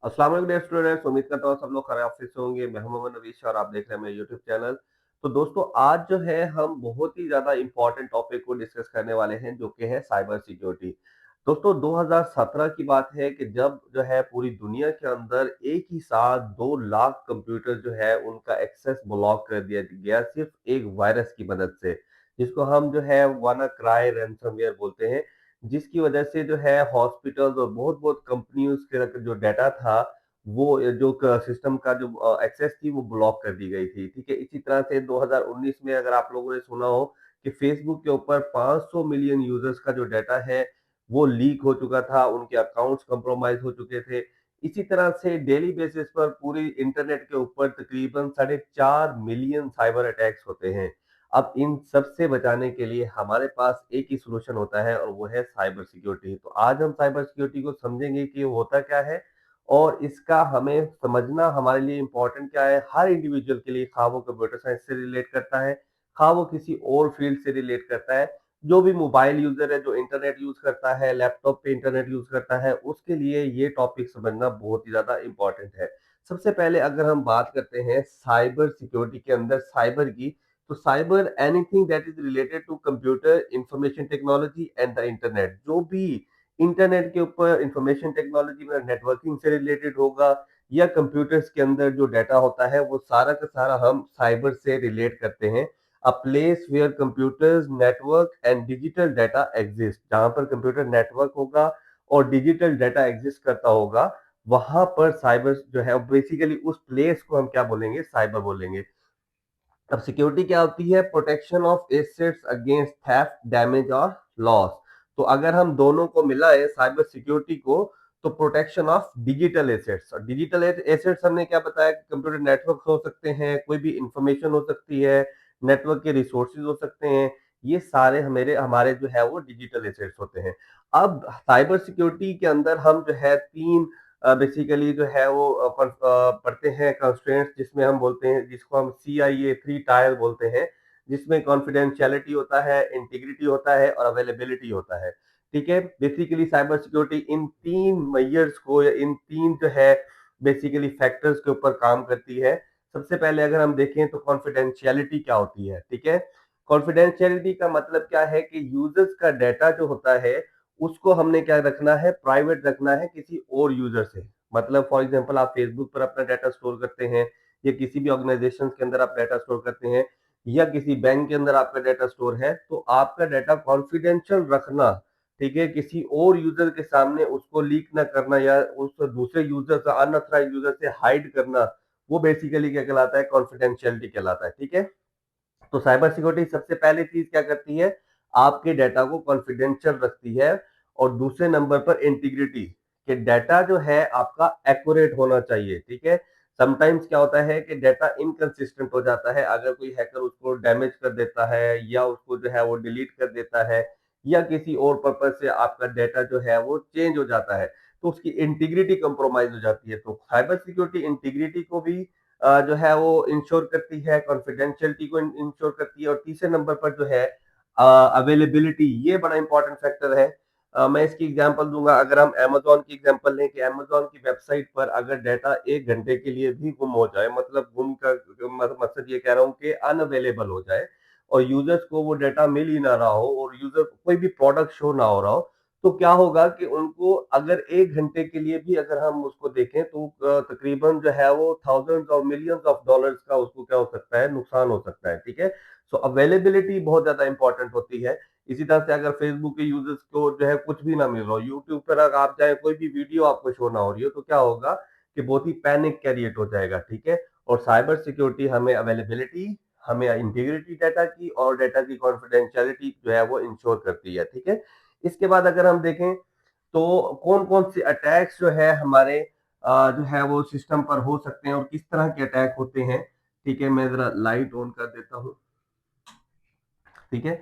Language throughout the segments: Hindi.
अस्सलाम वालेकुम स्टूडेंट्स। उम्मीद करता हूँ सब लोग खैरियत से होंगे। मैं हूं मोहम्मद नवीश और आप देख रहे हैं मेरा यूट्यूब चैनल। तो दोस्तों, आज जो है हम बहुत ही ज़्यादा इम्पोर्टेंट टॉपिक को डिस्कस करने वाले हैं, जो कि है साइबर सिक्योरिटी। दोस्तों, 2017 की बात है कि जब जो है पूरी दुनिया के अंदर एक ही साथ 2 लाख कंप्यूटर जो है उनका एक्सेस ब्लॉक कर दिया गया, सिर्फ एक वायरस की मदद से, जिसको हम जो है वानाक्राई रैनसमवेयर बोलते हैं। जिसकी वजह से जो है हॉस्पिटल्स और बहुत-बहुत कंपनियों के जो डाटा था, वो जो क सिस्टम का जो एक्सेस थी वो ब्लॉक कर दी गई थी, ठीक है? इसी तरह से 2019 में अगर आप लोगों ने सुना हो कि फेसबुक के ऊपर 500 मिलियन यूजर्स का जो डाटा है, वो लीक हो चुका था, उनके अकाउंट्स कंप्रोमाइज़ हो चुके थे। इसी तरह से डेली बेसिस पर पूरी इंटरनेट के ऊपर तकरीबन साढ़े 4 मिलियन साइबर अटैक्स होते हैं। अब इन सब से बचाने के लिए हमारे पास एक ही सॉल्यूशन होता है और वो है साइबर सिक्योरिटी। तो आज हम साइबर सिक्योरिटी को समझेंगे कि वो होता क्या है और इसका हमें समझना हमारे लिए इम्पोर्टेंट क्या है हर इंडिविजुअल के लिए, खा वो कंप्यूटर साइंस से रिलेट करता है, खा वो किसी और फील्ड से रिलेट करता है। जो भी मोबाइल यूजर है, जो इंटरनेट यूज करता है, लैपटॉप पे इंटरनेट यूज करता है, उसके लिए ये टॉपिक समझना बहुत ही ज्यादा इंपॉर्टेंट है। सबसे पहले अगर हम बात करते हैं साइबर सिक्योरिटी के अंदर साइबर की, तो cyber anything that is related to computer information technology and the internet. जो भी इंटरनेट के ऊपर इंफॉर्मेशन टेक्नोलॉजी में नेटवर्किंग से रिलेटेड होगा या कंप्यूटर्स के अंदर जो डाटा होता है, वो सारा का सारा हम साइबर से रिलेट करते हैं। A place where computers network and digital data exist, जहां पर कंप्यूटर नेटवर्क होगा और डिजिटल डाटा एग्जिस्ट करता होगा, वहां पर साइबर जो है बेसिकली उस प्लेस को हम क्या बोलेंगे, साइबर बोलेंगे। अब सिक्योरिटी क्या होती है? Protection of assets against theft, damage और लॉस। तो अगर हम दोनों को मिलाए साइबर सिक्योरिटी को, तो प्रोटेक्शन ऑफ डिजिटल एसेट्स, और डिजिटल एसेट्स हमने क्या बताया कि कंप्यूटर नेटवर्क हो सकते हैं, कोई भी इंफॉर्मेशन हो सकती है, नेटवर्क के रिसोर्सेज हो सकते हैं, ये सारे हमारे हमारे जो है वो डिजिटल एसेट्स होते हैं। अब साइबर सिक्योरिटी के अंदर हम जो है तीन बेसिकली जो है वो पढ़ते हैं कंस्ट्रेंट्स, जिसमें हम बोलते हैं, जिसको हम CIA 3 टायर बोलते हैं, जिसमें कॉन्फिडेंशियलिटी होता है, इंटीग्रिटी होता है और अवेलेबिलिटी होता है। ठीक है? बेसिकली साइबर सिक्योरिटी इन तीन मेजर्स को या इन तीन जो है बेसिकली फैक्टर्स के ऊपर काम करती है। सबसे पहले अगर हम देखें तो कॉन्फिडेंशियलिटी क्या होती है, ठीक है? कॉन्फिडेंशियलिटी का मतलब क्या है कि यूजर्स का डाटा जो होता है, उसको हमने क्या रखना है, प्राइवेट रखना है किसी और यूजर से। मतलब फॉर एग्जांपल आप फेसबुक पर अपना डाटा स्टोर करते हैं, या किसी भी ऑर्गेनाइजेशन के अंदर आप डाटा स्टोर करते हैं, या किसी बैंक के अंदर आपका डाटा स्टोर है, तो आपका डाटा कॉन्फिडेंशियल रखना, ठीक है? किसी और यूजर के सामने उसको लीक ना करना या उस दूसरे यूजर से, अनऑथराइज्ड यूजर से हाइड करना, वो बेसिकली क्या कहलाता है, कॉन्फिडेंशियलिटी कहलाता है। ठीक है? तो साइबर सिक्योरिटी सबसे पहली चीज क्या करती है, आपके डाटा को कॉन्फिडेंशियल रखती है। और दूसरे नंबर पर इंटीग्रिटी, कि डाटा जो है आपका एक्यूरेट होना चाहिए, ठीक है? समटाइम्स क्या होता है कि डाटा इनकंसिस्टेंट हो जाता है, अगर कोई हैकर उसको डैमेज कर देता है या उसको जो है वो डिलीट कर देता है, या किसी और पर्पज से आपका डाटा जो है वो चेंज हो जाता है, तो उसकी इंटीग्रिटी कंप्रोमाइज हो जाती है। तो साइबर सिक्योरिटी इंटीग्रिटी को भी जो है वो इंश्योर करती है, कॉन्फिडेंशियलिटी को इंश्योर करती है, और तीसरे नंबर पर जो है अवेलेबिलिटी, ये बड़ा इंपॉर्टेंट फैक्टर है। मैं इसकी एग्जांपल दूंगा। अगर हम अमेजोन की एग्जांपल लें कि अमेजोन की वेबसाइट पर अगर डाटा 1 घंटे के लिए भी गुम हो जाए, मतलब गुम का मकसद ये कह रहा हूँ कि अनअवेलेबल हो जाए, और यूजर्स को वो डाटा मिल ही ना रहा हो, और यूजर को कोई भी प्रोडक्ट शो ना हो रहा हो, तो क्या होगा कि उनको अगर 1 घंटे के लिए भी अगर हम उसको देखें, तो तकरीबन जो है वो थाउजेंड्स और मिलियंस ऑफ डॉलर्स का उसको क्या हो सकता है, नुकसान हो सकता है। ठीक है? सो अवेलेबिलिटी बहुत ज्यादा इंपॉर्टेंट होती है। इसी तरह से अगर फेसबुक के यूजर्स को जो है कुछ भी ना मिल रहा हो, यूट्यूब पर अगर आप चाहे कोई भी वीडियो आपको शो ना हो रही हो, तो क्या होगा कि बहुत ही पैनिक क्रिएट हो जाएगा। ठीक है? और साइबर सिक्योरिटी हमें अवेलेबिलिटी, हमें इंटीग्रिटी डाटा की और डाटा की कॉन्फिडेंशियलिटी जो है वो इंश्योर करती है। ठीक है? इसके बाद अगर हम देखें तो कौन कौन से अटैक्स जो है हमारे जो है वो सिस्टम पर हो सकते हैं और किस तरह के अटैक होते हैं। ठीक है? मैं जरा लाइट ऑन कर देता हूँ। ठीक है?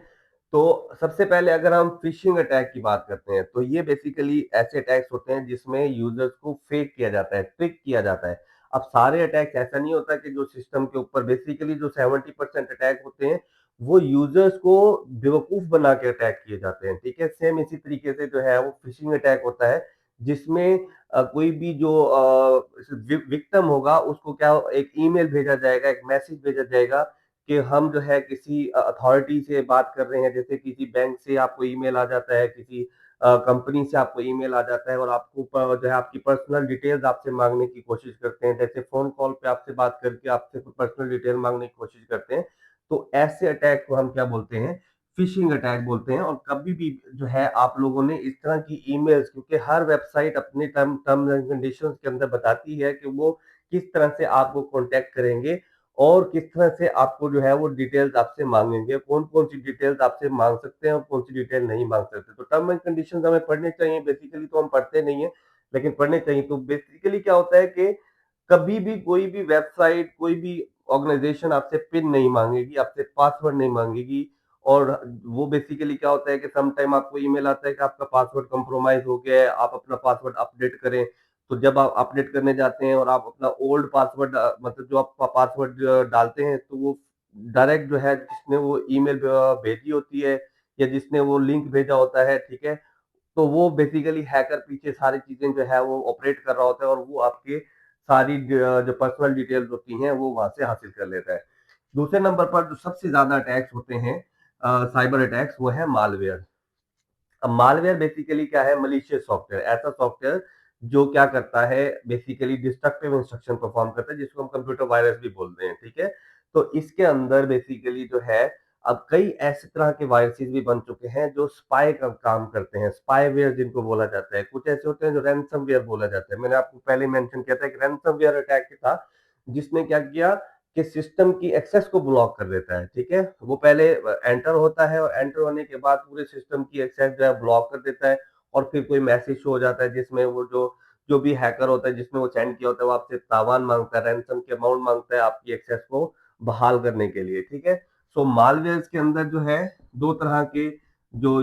तो सबसे पहले अगर हम फिशिंग अटैक की बात करते हैं, तो ये बेसिकली ऐसे अटैक्स होते हैं जिसमें यूजर्स को फेक किया जाता है, ट्रिक किया जाता है। अब सारे अटैक्स ऐसा नहीं होता कि जो सिस्टम के ऊपर बेसिकली जो 70% अटैक होते हैं, वो यूजर्स को बेवकूफ बना के अटैक किए जाते हैं। ठीक है? सेम इसी तरीके से जो है वो फिशिंग अटैक होता है, जिसमें कोई भी जो विक्टिम होगा उसको क्या एक ईमेल भेजा जाएगा, एक मैसेज भेजा जाएगा कि हम जो है किसी अथॉरिटी से बात कर रहे हैं, जैसे किसी बैंक से आपको ईमेल आ जाता है, किसी कंपनी से आपको ईमेल आ जाता है और आपको जो है आपकी पर्सनल डिटेल्स आपसे मांगने की कोशिश करते हैं, जैसे फोन कॉल पे आपसे बात करके आपसे पर्सनल डिटेल मांगने की कोशिश करते हैं। तो ऐसे अटैक को हम क्या बोलते हैं, फिशिंग अटैक बोलते हैं। और कभी भी जो है आप लोगों ने इस तरह की ईमेल्स, क्योंकि हर वेबसाइट अपने टर्म्स एंड कंडीशंस के अंदर बताती है कि वो किस तरह से आपको कांटेक्ट करेंगे और किस तरह से आपको जो है वो डिटेल्स आपसे मांगेंगे, कौन कौन सी डिटेल्स आपसे मांग सकते हैं और कौन सी डिटेल नहीं मांग सकते। तो टर्म एंड कंडीशंस हमें पढ़ने चाहिए, बेसिकली तो हम पढ़ते नहीं है लेकिन पढ़ने चाहिए। तो बेसिकली क्या होता है कि कभी भी कोई भी वेबसाइट, कोई भी ऑर्गेनाइजेशन आपसे पिन नहीं मांगेगी, आपसे पासवर्ड नहीं मांगेगी। और वो बेसिकली क्या होता है कि सम टाइम आपको ईमेल आता है कि आपका पासवर्ड कंप्रोमाइज हो गया है, आप अपना पासवर्ड अपडेट करें। तो जब आप अपडेट करने जाते हैं और आप अपना ओल्ड पासवर्ड मतलब जो आप पासवर्ड डालते हैं, तो वो डायरेक्ट जो है जिसने वो ईमेल भेजी होती है या जिसने वो लिंक भेजा होता है, ठीक है, तो वो बेसिकली हैकर पीछे सारी चीजें जो है वो ऑपरेट कर रहा होता है और वो आपके सारी जो पर्सनल डिटेल्स होती हैं वो वहां से हासिल कर लेता है। दूसरे नंबर पर जो सबसे ज्यादा अटैक्स होते हैं, साइबर अटैक्स, वो है मालवेयर। अब मालवेयर बेसिकली क्या है, मलिशियस सॉफ्टवेयर, ऐसा सॉफ्टवेयर जो क्या करता है, बेसिकली डिस्ट्रक्टिव इंस्ट्रक्शन परफॉर्म करता है, जिसको हम कंप्यूटर वायरस भी बोलते हैं, ठीक है। तो इसके अंदर बेसिकली जो है, अब कई ऐसे तरह के वायरसेस भी बन चुके हैं जो स्पाई का काम करते हैं, स्पाईवेयर जिनको बोला जाता है। कुछ ऐसे होते हैं जो रैंसमवेयर बोला जाता है। मैंने आपको पहले मेंशन किया था कि रैंसमवेयर अटैक था जिसने क्या किया कि सिस्टम की एक्सेस को ब्लॉक कर देता है, ठीक है। वो पहले एंटर होता है और एंटर होने के बाद पूरे सिस्टम की एक्सेस जो है ब्लॉक कर देता है और फिर कोई मैसेज शो हो जाता है जिसमें वो जो जो भी हैकर होता है जिसने वो सेंड किया होता है वो आपसे तावान मांगता है, रैंसम के अमाउंट मांगता है आपकी एक्सेस को बहाल करने के लिए, ठीक है। सो मालवेयर के अंदर जो है दो तरह के जो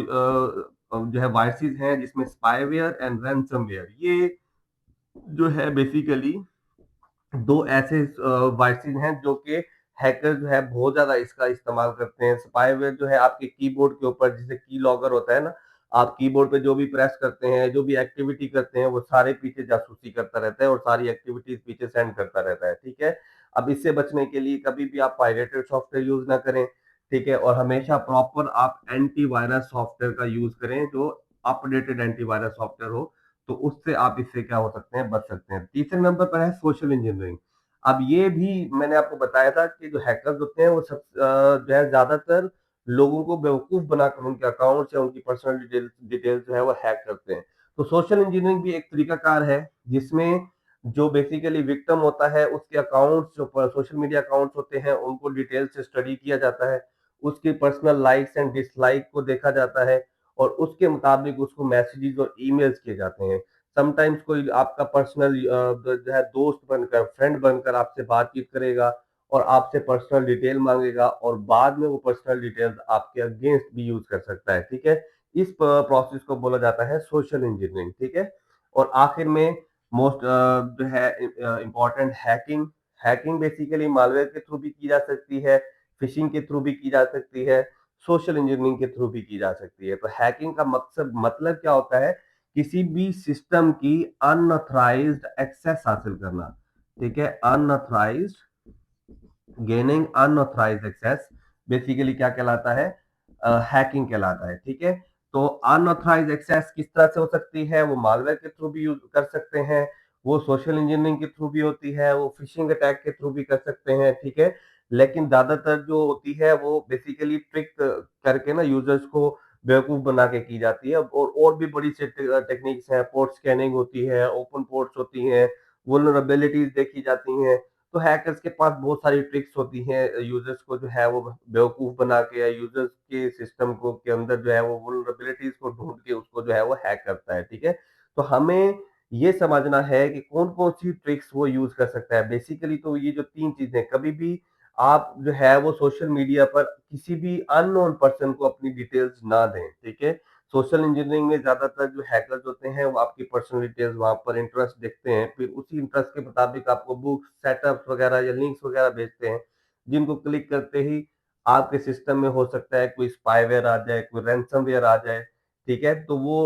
है वायरसेस हैं, जिसमें स्पाईवेयर एंड रैंसमवेयर, ये जो है बेसिकली दो ऐसे वायरसेस हैं जो कि हैकर जो है बहुत ज्यादा इसका इस्तेमाल करते हैं। स्पाईवेयर जो है आपके कीबोर्ड के ऊपर, जैसे की लॉगर होता है ना, आप कीबोर्ड पे जो भी प्रेस करते हैं, जो भी एक्टिविटी करते हैं, वो सारे पीछे जासूसी करता रहता है और सारी एक्टिविटीज पीछे सेंड करता रहता है, ठीक है। अब इससे बचने के लिए कभी भी आप पायरेटेड सॉफ्टवेयर यूज ना करें, ठीक है, और हमेशा प्रॉपर आप एंटीवायरस सॉफ्टवेयर का यूज करें जो अपडेटेड एंटीवायरस सॉफ्टवेयर हो। तो उससे आप इससे क्या हो सकते हैं, बच सकते हैं। तीसरे नंबर पर है सोशल इंजीनियरिंग। अब ये भी मैंने आपको बताया था कि जो हैकर्स होते हैं वो सब जो है ज्यादातर लोगों को बेवकूफ बनाकर उनके अकाउंट्स या उनकी पर्सनल डिटेल्स जो है वो हैक करते हैं। तो सोशल इंजीनियरिंग भी एक तरीकाकार है जिसमें जो बेसिकली विक्टिम होता है उसके अकाउंट्स, जो सोशल मीडिया अकाउंट्स होते हैं, उनको डिटेल से स्टडी किया जाता है, उसकी पर्सनल लाइक्स एंड डिसलाइक को देखा जाता है और उसके मुताबिक उसको मैसेजेस और ईमेल्स किए जाते हैं। समटाइम्स कोई आपका पर्सनल जो है दोस्त बनकर, फ्रेंड बनकर आपसे बातचीत करेगा और आपसे पर्सनल डिटेल मांगेगा और बाद में वो पर्सनल डिटेल्स आपके अगेंस्ट भी यूज कर सकता है, ठीक है। इस प्रोसेस को बोला जाता है सोशल इंजीनियरिंग, ठीक है। और आखिर में मोस्ट जो है important, hacking. Hacking basically malware के थ्रू भी की जा सकती है, फिशिंग के थ्रू भी की जा सकती है, सोशल इंजीनियरिंग के थ्रू भी की जा सकती है। तो हैकिंग का मकसद, मतलब क्या होता है, किसी भी सिस्टम की अनऑथराइज्ड एक्सेस हासिल करना, ठीक है। Unauthorised, gaining unauthorised access basically क्या कहलाता है, हैकिंग कहलाता है, ठीक है। तो अनऑथराइज्ड एक्सेस किस तरह से हो सकती है, वो मालवेयर के थ्रू भी यूज कर सकते हैं, वो सोशल इंजीनियरिंग के थ्रू भी होती है, वो फिशिंग अटैक के थ्रू भी कर सकते हैं, ठीक है। लेकिन ज्यादातर जो होती है वो बेसिकली ट्रिक करके ना यूजर्स को बेवकूफ बना के की जाती है। और भी बड़ी से टेक्निक्स हैं, पोर्ट स्कैनिंग होती है, ओपन पोर्ट्स होती हैं, वुलनरेबिलिटीज देखी जाती हैं। तो हैकर्स के पास बहुत सारी ट्रिक्स होती हैं यूजर्स को जो है वो बेवकूफ बना के, या यूजर्स के सिस्टम को के अंदर जो है वो वुलनरेबिलिटीज को ढूंढ के उसको जो है वो हैक करता है, ठीक है। तो हमें ये समझना है कि कौन कौन सी ट्रिक्स वो यूज कर सकता है। बेसिकली तो ये जो तीन चीजें, कभी भी आप जो है वो सोशल मीडिया पर किसी भी अननोन पर्सन को अपनी डिटेल्स ना दें, ठीक है। सोशल इंजीनियरिंग में ज्यादातर जो हैकर्स होते हैं वो आपकी पर्सनल डिटेल्स वहां पर इंटरेस्ट देखते हैं, फिर उसी इंटरेस्ट के मुताबिक आपको बुक्स, सेटअप्स वगैरह या लिंक्स वगैरह भेजते हैं, जिनको क्लिक करते ही आपके सिस्टम में हो सकता है कोई स्पाईवेयर आ जाए, कोई रैंसमवेयर आ जाए, ठीक है? तो वो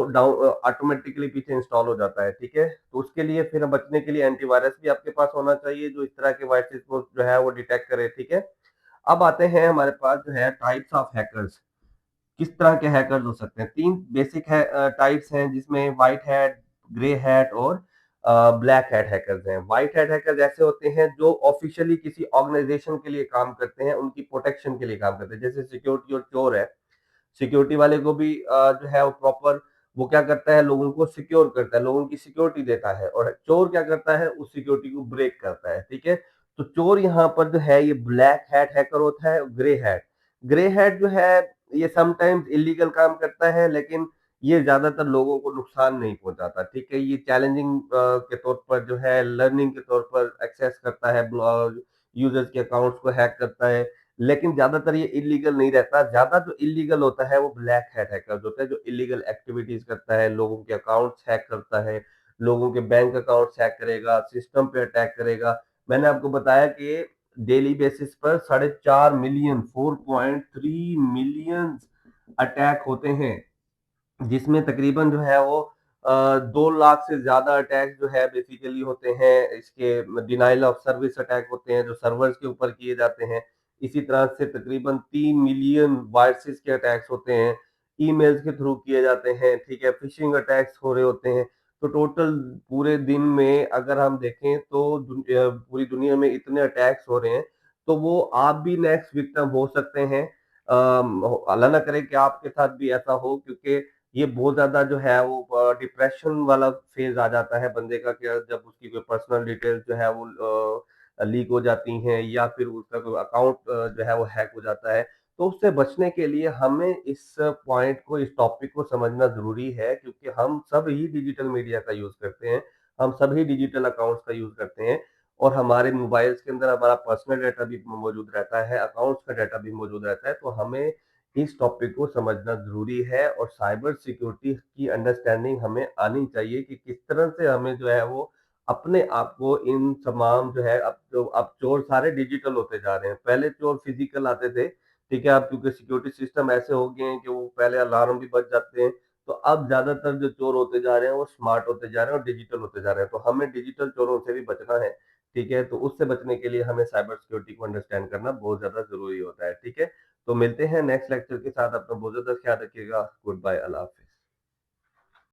ऑटोमेटिकली पीछे इंस्टॉल हो जाता है, ठीक है? तो उसके लिए फिर बचने के लिए एंटीवायरस भी आपके पास होना चाहिए जो इस तरह के वायरसेस को जो है वो डिटेक्ट करे, ठीक है? अब आते हैं हमारे पास जो है टाइप्स ऑफ हैकर्स। किस तरह के हैकर्स हो सकते हैं? 3 बेसिक टाइप्स हैं जिसमें व्हाइट हैट, ग्रे हैट और ब्लैक हैट हैकर्स हैं। व्हाइट हैट हैकर्स ऐसे होते हैं जो ऑफिशियली किसी ऑर्गेनाइजेशन के लिए काम करते हैं, उनकी प्रोटेक्शन के लिए काम करते हैं। जैसे सिक्योरिटी और चोर है, सिक्योरिटी वाले को भी जो है वो प्रॉपर वो क्या करता है लोगों को सिक्योर करता है, लोगों की सिक्योरिटी देता है और चोर क्या करता है उस सिक्योरिटी को ब्रेक करता है, ठीक है? तो चोर यहाँ पर जो है ये ब्लैक हैट हैकर होता है, ग्रे हैट जो है ये समटाइम्स इलीगल काम करता है लेकिन ये ज्यादातर लोगों को नुकसान नहीं पहुंचाता, ठीक है? ये चैलेंजिंग के तौर पर जो है लर्निंग के तौर पर एक्सेस करता है, यूजर्स के अकाउंट्स को हैक करता है, लेकिन ज्यादातर ये इलीगल नहीं रहता। ज्यादा जो इलीगल होता है वो ब्लैक हैट हैकर्स होता है जो इलीगल एक्टिविटीज करता है, लोगों के अकाउंट्स हैक करता है, लोगों के बैंक अकाउंट्स हैक करेगा, सिस्टम पे अटैक करेगा। मैंने आपको बताया कि डेली बेसिस पर 4.5 मिलियन 4.3 मिलियन अटैक होते हैं, जिसमें तकरीबन जो है वो 2 लाख से ज्यादा अटैक जो है बेसिकली होते हैं। इसके डिनाइल ऑफ सर्विस अटैक होते हैं जो सर्वर्स के ऊपर किए जाते हैं। इसी तरह से तकरीबन 3 मिलियन वायरसेस के अटैक्स होते हैं, ईमेल्स के थ्रू किए जाते हैं, ठीक है? फिशिंग अटैक्स हो रहे होते हैं। तो टोटल पूरे दिन में अगर हम देखें तो पूरी दुनिया में इतने अटैक्स हो रहे हैं, तो वो आप भी नेक्स्ट विक्टिम हो सकते हैं। अल्लाह ना करे कि आपके साथ भी ऐसा हो, क्योंकि ये बहुत ज़्यादा जो है वो डिप्रेशन वाला फ़ेज़ आ जाता है बंदे का कि जब उसकी कोई पर्सनल डिटेल्स जो है वो लीक हो जाती हैं या फिर उसका कोई अकाउंट जो है वो हैक हो जाता है। तो उससे बचने के लिए हमें इस पॉइंट को, इस टॉपिक को समझना ज़रूरी है, क्योंकि हम सब ही डिजिटल मीडिया का यूज़ करते हैं, हम सभी डिजिटल अकाउंट्स का यूज़ करते हैं और हमारे मोबाइल्स के अंदर हमारा पर्सनल डाटा भी मौजूद रहता है, अकाउंट्स का डाटा भी मौजूद रहता है। तो हमें इस टॉपिक को समझना ज़रूरी है और साइबर सिक्योरिटी की अंडरस्टैंडिंग हमें आनी चाहिए कि किस तरह से हमें जो है वो अपने आप को इन तमाम जो है, अब चोर सारे डिजिटल होते जा रहे हैं। पहले चोर फिजिकल आते थे, ठीक है? अब क्योंकि सिक्योरिटी सिस्टम ऐसे हो गए हैं कि वो पहले अलार्म भी बज जाते हैं, तो अब ज़्यादातर जो चोर होते जा रहे हैं वो स्मार्ट होते जा रहे हैं और डिजिटल होते जा रहे हैं। तो हमें डिजिटल चोरों से भी बचना है, ठीक है? तो उससे बचने के लिए हमें साइबर सिक्योरिटी को अंडरस्टैंड करना बहुत ज़्यादा ज़रूरी होता है, ठीक है? तो मिलते हैं नेक्स्ट लेक्चर के साथ। अपना बहुत ज़्यादा ख्याल रखिएगा। गुड बाय, अल्लाह हाफ़िज़।